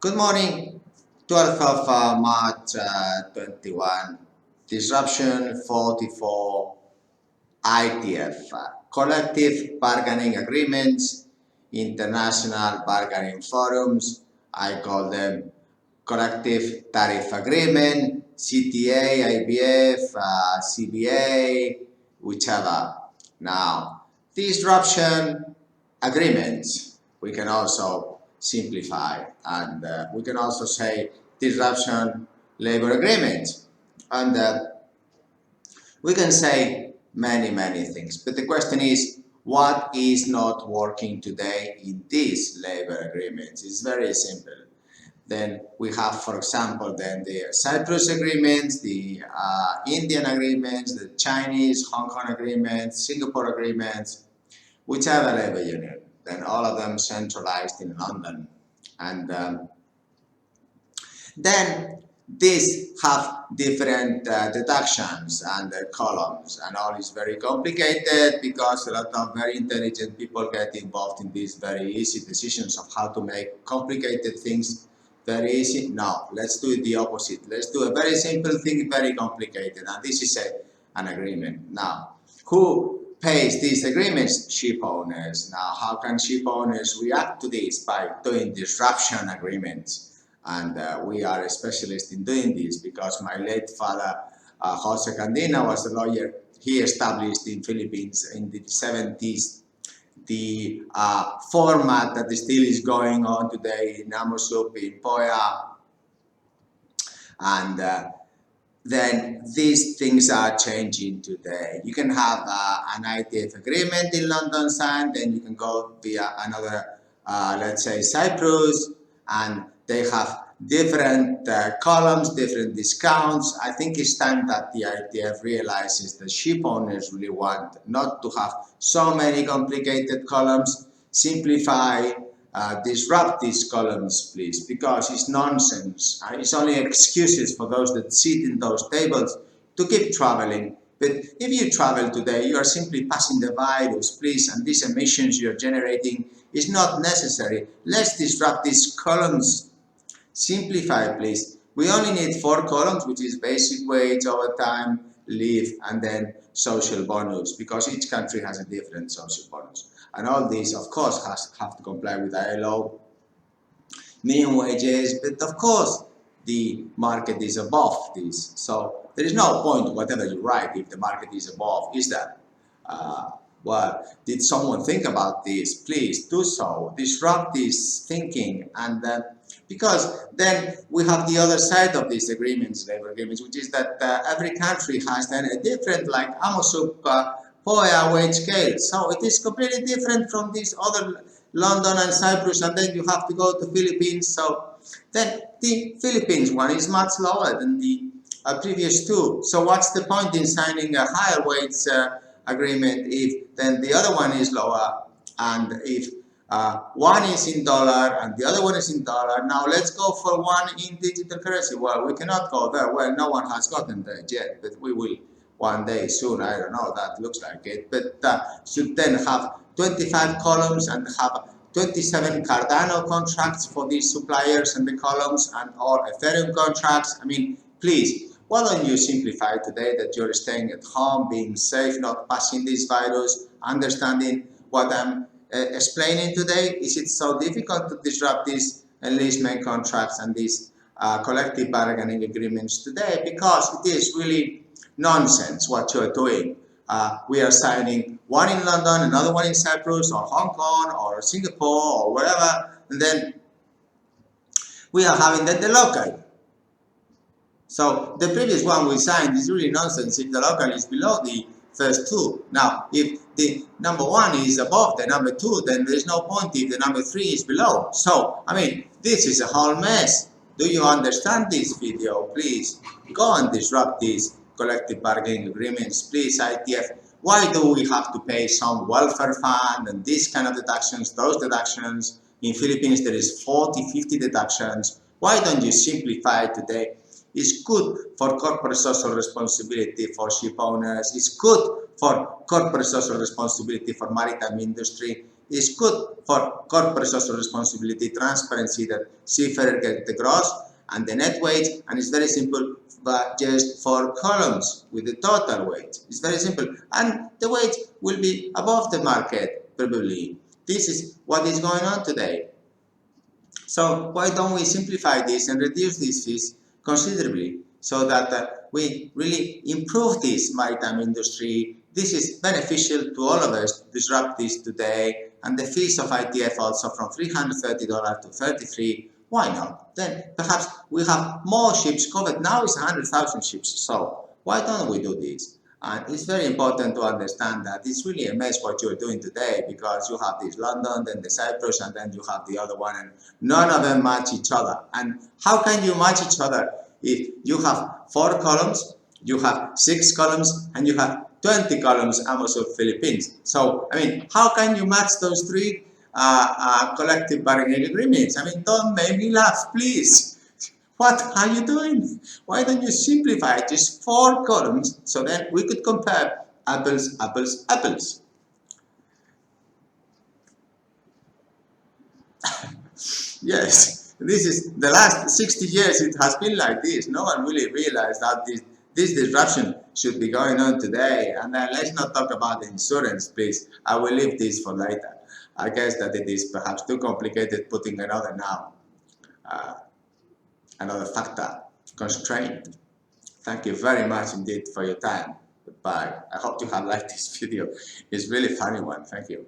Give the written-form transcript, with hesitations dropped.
Good morning, 12th of March 21, Disruption 44 ITF, Collective Bargaining Agreements, International Bargaining Forums, I call them Collective Tariff Agreement, CTA, IBF, CBA, whichever. Now, disruption agreements, we can also simplify and we can also say disruption labor agreements. And we can say many things, but the question is, what is not working today in these labor agreements? It's very simple. Then we have, for example, then the Cyprus agreements, the Indian agreements, the Chinese, Hong Kong agreements, Singapore agreements, whichever labor union. Then all of them centralized in London. And then these have different deductions and columns, and all is very complicated because a lot of very intelligent people get involved in these very easy decisions of how to make complicated things very easy. No, let's do it the opposite. Let's do a very simple thing very complicated, and this is an agreement. Now, who pays these agreements? Ship owners. Now, how can ship owners react to this? By doing disruption agreements. And we are a specialist in doing this because my late father, Jose Candina, was a lawyer. He established in Philippines in the 70s the format that still is going on today in Amosup, in Poya. And then these things are changing today. You can have an ITF agreement in London signed, then you can go via another, let's say Cyprus, and they have different columns, different discounts. I think it's time that the ITF realizes that ship owners really want not to have so many complicated columns. Simplify, disrupt these columns, please, because it's nonsense. It's only excuses for those that sit in those tables to keep traveling. But if you travel today, you are simply passing the virus, please, and these emissions you're generating is not necessary. Let's disrupt these columns. Simplify, please. We only need 4 columns, which is basic wage, overtime, leave, and then social bonus, because each country has a different social bonus. And all these, of course, have to comply with ILO minimum wages, but of course, the market is above this. So there is no point, whatever you write, if the market is above, is that? Well, did someone think about this? Please do so. Disrupt this thinking, and because then we have the other side of these agreements, labor agreements, which is that every country has then a different, like Amosup, POA wage scale. So it is completely different from these other London and Cyprus, and then you have to go to Philippines. So then the Philippines one is much lower than the previous two. So what's the point in signing a higher wage agreement if then the other one is lower, and if one is in dollar and the other one is in dollar? Now let's go for one in digital currency. Well, we cannot go there. Well, no one has gotten there yet, but we will one day soon. I don't know, that looks like it. But should then have 25 columns and have 27 Cardano contracts for these suppliers and the columns, and all Ethereum contracts. I mean, please, why don't you simplify today that you're staying at home, being safe, not passing this virus, understanding what I'm explaining today? Is it so difficult to disrupt these enlistment contracts and these collective bargaining agreements today? Because it is really nonsense what you're doing. We are signing one in London, another one in Cyprus or Hong Kong or Singapore or wherever, and then we are having the local. So the previous one we signed is really nonsense if the local is below the first two. Now, if the number 1 is above the number 2, then there is no point if the number 3 is below. So, I mean, this is a whole mess. Do you understand this video? Please go and disrupt these collective bargaining agreements. Please, ITF, why do we have to pay some welfare fund and these kind of deductions, those deductions? In Philippines, there is 40, 50 deductions. Why don't you simplify today? It's good for corporate social responsibility for ship owners. It's good for corporate social responsibility for maritime industry. is good for corporate social responsibility, transparency, that seafarer get the gross and the net weight, and it's very simple, but just 4 columns with the total weight. It's very simple, and the weight will be above the market probably. This is what is going on today. So why don't we simplify this and reduce these fees considerably so that we really improve this maritime industry? This is beneficial to all of us to disrupt this today, and the fees of ITF also from $330 to $33. Why not? Then perhaps we have more ships covered. Now it's 100,000 ships. So why don't we do this? And it's very important to understand that it's really a mess what you're doing today, because you have this London, then the Cyprus, and then you have the other one, and none of them match each other. And how can you match each other if you have 4 columns, you have 6 columns, and you have 20 columns Amazon Philippines? So, I mean, how can you match those three collective bargaining agreements? I mean, don't make me laugh, please. What are you doing? Why don't you simplify it? Just 4 columns, so then we could compare apples, apples, apples. Yes, this is the last 60 years it has been like this. No one really realized that this disruption should be going on today. And then let's not talk about the insurance, please. I will leave this for later. I guess that it is perhaps too complicated putting another now. Another factor, constraint. Thank you very much indeed for your time. Goodbye. I hope you have liked this video. It's really funny one. Thank you.